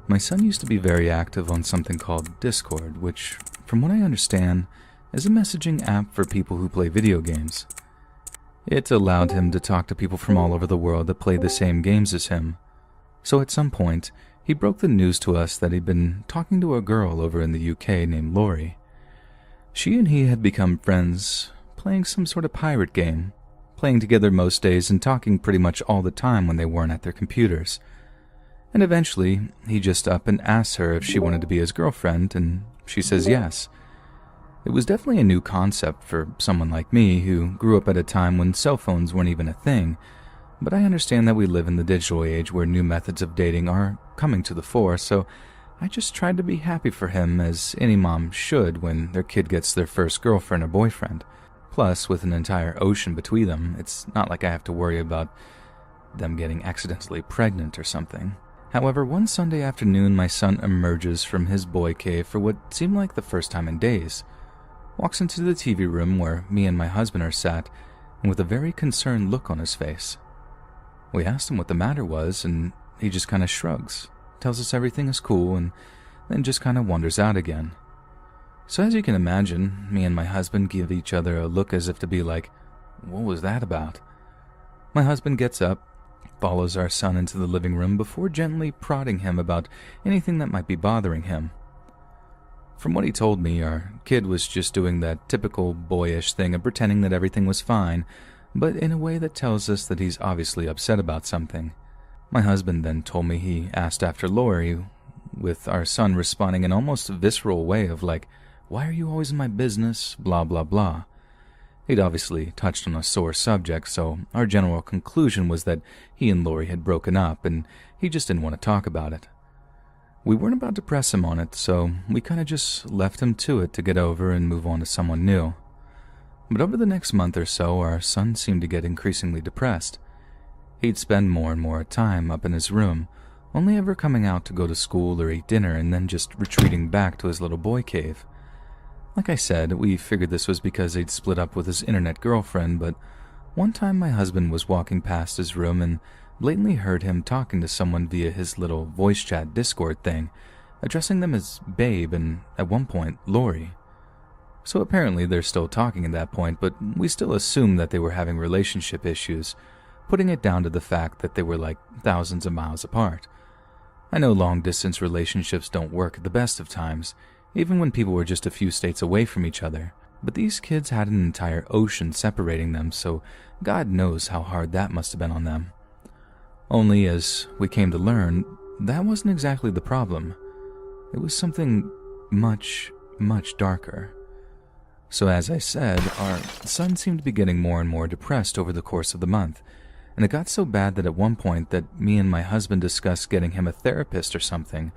My son used to be very active on something called Discord, which, from what I understand, is a messaging app for people who play video games. It allowed him to talk to people from all over the world that play the same games as him. So at some point, he broke the news to us that he'd been talking to a girl over in the UK named Lori. She and he had become friends, playing some sort of pirate game, playing together most days and talking pretty much all the time when they weren't at their computers. And eventually, he just up and asked her if she wanted to be his girlfriend, and she says yes. It was definitely a new concept for someone like me who grew up at a time when cell phones weren't even a thing, but I understand that we live in the digital age where new methods of dating are coming to the fore, so I just tried to be happy for him, as any mom should when their kid gets their first girlfriend or boyfriend. Plus, with an entire ocean between them, it's not like I have to worry about them getting accidentally pregnant or something. However, one Sunday afternoon, my son emerges from his boy cave for what seemed like the first time in days, walks into the TV room where me and my husband are sat, and with a very concerned look on his face. We asked him what the matter was, and he just kind of shrugs, tells us everything is cool, and then just kind of wanders out again. So as you can imagine, me and my husband give each other a look as if to be like, what was that about? My husband gets up, follows our son into the living room before gently prodding him about anything that might be bothering him. From what he told me, our kid was just doing that typical boyish thing of pretending that everything was fine, but in a way that tells us that he's obviously upset about something. My husband then told me he asked after Lori, with our son responding in almost a visceral way of like, why are you always in my business, blah blah blah. He'd obviously touched on a sore subject, so our general conclusion was that he and Lori had broken up, and he just didn't want to talk about it. We weren't about to press him on it, so we kind of just left him to it to get over and move on to someone new. But over the next month or so, our son seemed to get increasingly depressed. He'd spend more and more time up in his room, only ever coming out to go to school or eat dinner and then just retreating back to his little boy cave. Like I said, we figured this was because he'd split up with his internet girlfriend, but one time my husband was walking past his room and blatantly heard him talking to someone via his little voice chat Discord thing, addressing them as babe and, at one point, Lori. So apparently they're still talking at that point, but we still assume that they were having relationship issues, putting it down to the fact that they were like thousands of miles apart. I know long-distance relationships don't work at the best of times, even when people were just a few states away from each other, but these kids had an entire ocean separating them, so God knows how hard that must have been on them. Only, as we came to learn, that wasn't exactly the problem. It was something much, much darker. So as I said, our son seemed to be getting more and more depressed over the course of the month, and it got so bad that at one point that me and my husband discussed getting him a therapist or something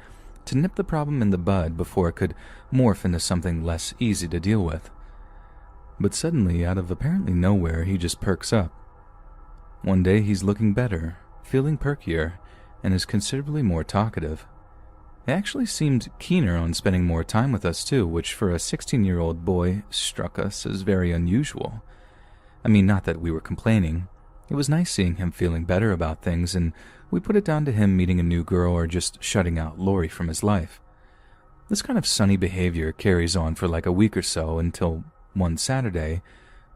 to nip the problem in the bud before it could morph into something less easy to deal with. But suddenly, out of apparently nowhere, he just perks up. One day he's looking better, feeling perkier, and is considerably more talkative. He actually seemed keener on spending more time with us too, which for a 16-year-old boy struck us as very unusual. I mean, not that we were complaining. It was nice seeing him feeling better about things, and we put it down to him meeting a new girl or just shutting out Lori from his life. This kind of sunny behavior carries on for like a week or so until one Saturday,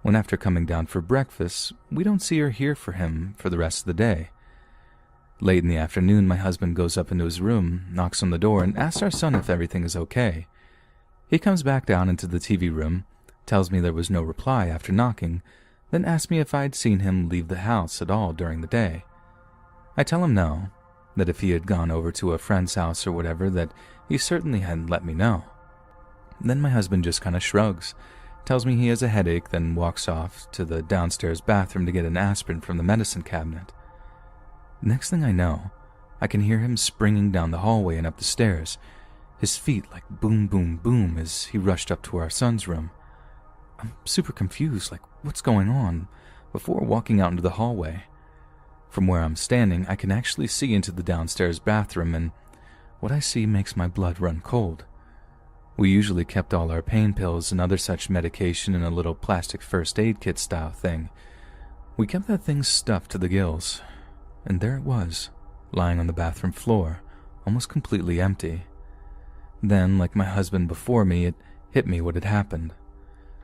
when after coming down for breakfast, we don't see or hear from him for the rest of the day. Late in the afternoon, my husband goes up into his room, knocks on the door, and asks our son if everything is okay. He comes back down into the TV room, tells me there was no reply after knocking, then asks me if I'd seen him leave the house at all during the day. I tell him no, that if he had gone over to a friend's house or whatever, that he certainly hadn't let me know. Then my husband just kind of shrugs, tells me he has a headache, then walks off to the downstairs bathroom to get an aspirin from the medicine cabinet. Next thing I know, I can hear him springing down the hallway and up the stairs, his feet like boom, boom, boom as he rushed up to our son's room. I'm super confused, like what's going on, before walking out into the hallway. From where I'm standing, I can actually see into the downstairs bathroom, and what I see makes my blood run cold. We usually kept all our pain pills and other such medication in a little plastic first aid kit style thing. We kept that thing stuffed to the gills. and there it was, lying on the bathroom floor, almost completely empty. Then, like my husband before me, it hit me what had happened.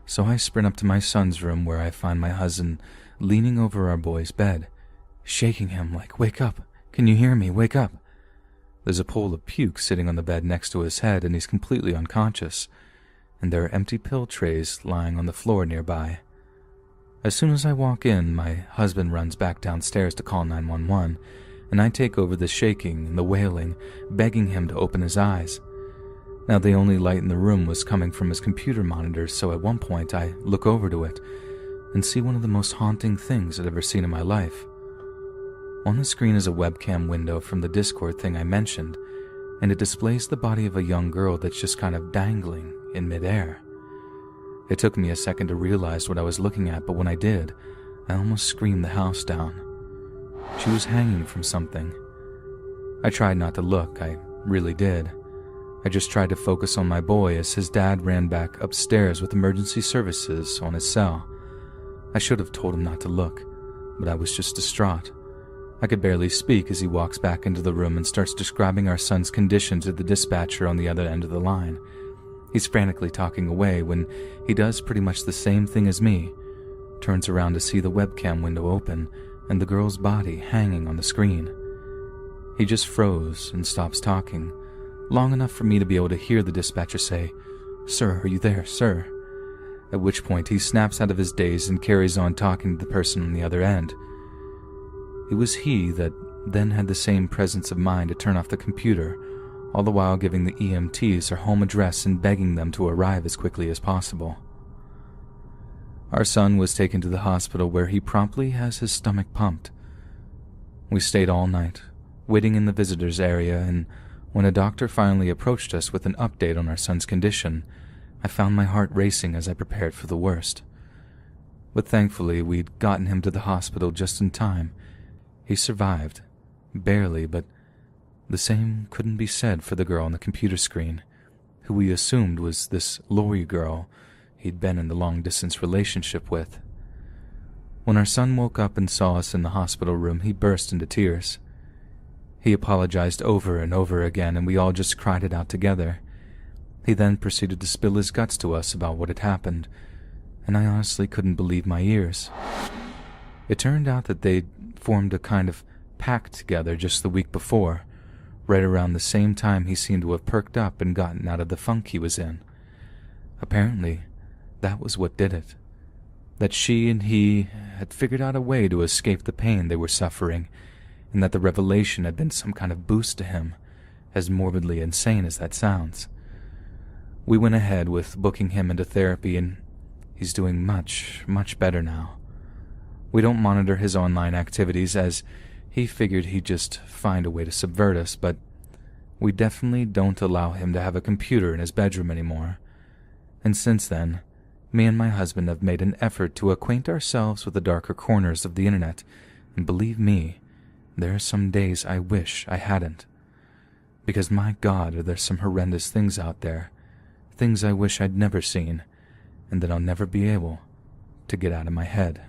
So I sprint up to my son's room where I find my husband leaning over our boy's bed, shaking him like, "Wake up! Can you hear me? Wake up!" There's a pool of puke sitting on the bed next to his head, and he's completely unconscious, and there are empty pill trays lying on the floor nearby. As soon as I walk in, my husband runs back downstairs to call 911, and I take over the shaking and the wailing, begging him to open his eyes. Now, the only light in the room was coming from his computer monitor, so at one point I look over to it and see one of the most haunting things I've ever seen in my life. On the screen is a webcam window from the Discord thing I mentioned, and it displays the body of a young girl that's just kind of dangling in midair. It took me a second to realize what I was looking at, but when I did, I almost screamed the house down. She was hanging from something. I tried not to look, I really did. I just tried to focus on my boy as his dad ran back upstairs with emergency services on his cell. I should have told him not to look, but I was just distraught. I could barely speak as he walks back into the room and starts describing our son's condition to the dispatcher on the other end of the line. He's frantically talking away when he does pretty much the same thing as me, turns around to see the webcam window open and the girl's body hanging on the screen. He just froze and stops talking, long enough for me to be able to hear the dispatcher say, "Sir, are you there, sir?" At which point he snaps out of his daze and carries on talking to the person on the other end. It was he that then had the same presence of mind to turn off the computer, all the while giving the EMTs her home address and begging them to arrive as quickly as possible. Our son was taken to the hospital where he promptly has his stomach pumped. We stayed all night, waiting in the visitors area, and when a doctor finally approached us with an update on our son's condition, I found my heart racing as I prepared for the worst. But thankfully, we'd gotten him to the hospital just in time. He survived, barely, but the same couldn't be said for the girl on the computer screen, who we assumed was this Lori girl he'd been in the long-distance relationship with. When our son woke up and saw us in the hospital room, he burst into tears. He apologized over and over again, and we all just cried it out together. He then proceeded to spill his guts to us about what had happened, and I honestly couldn't believe my ears. It turned out that they'd formed a kind of pact together just the week before, right around the same time he seemed to have perked up and gotten out of the funk he was in. Apparently, that was what did it. That she and he had figured out a way to escape the pain they were suffering, and that the revelation had been some kind of boost to him, as morbidly insane as that sounds. We went ahead with booking him into therapy, and he's doing much, much better now. We don't monitor his online activities, as he figured he'd just find a way to subvert us, but we definitely don't allow him to have a computer in his bedroom anymore. And since then, me and my husband have made an effort to acquaint ourselves with the darker corners of the internet, and believe me, there are some days I wish I hadn't. Because my God, are there some horrendous things out there, things I wish I'd never seen, and that I'll never be able to get out of my head.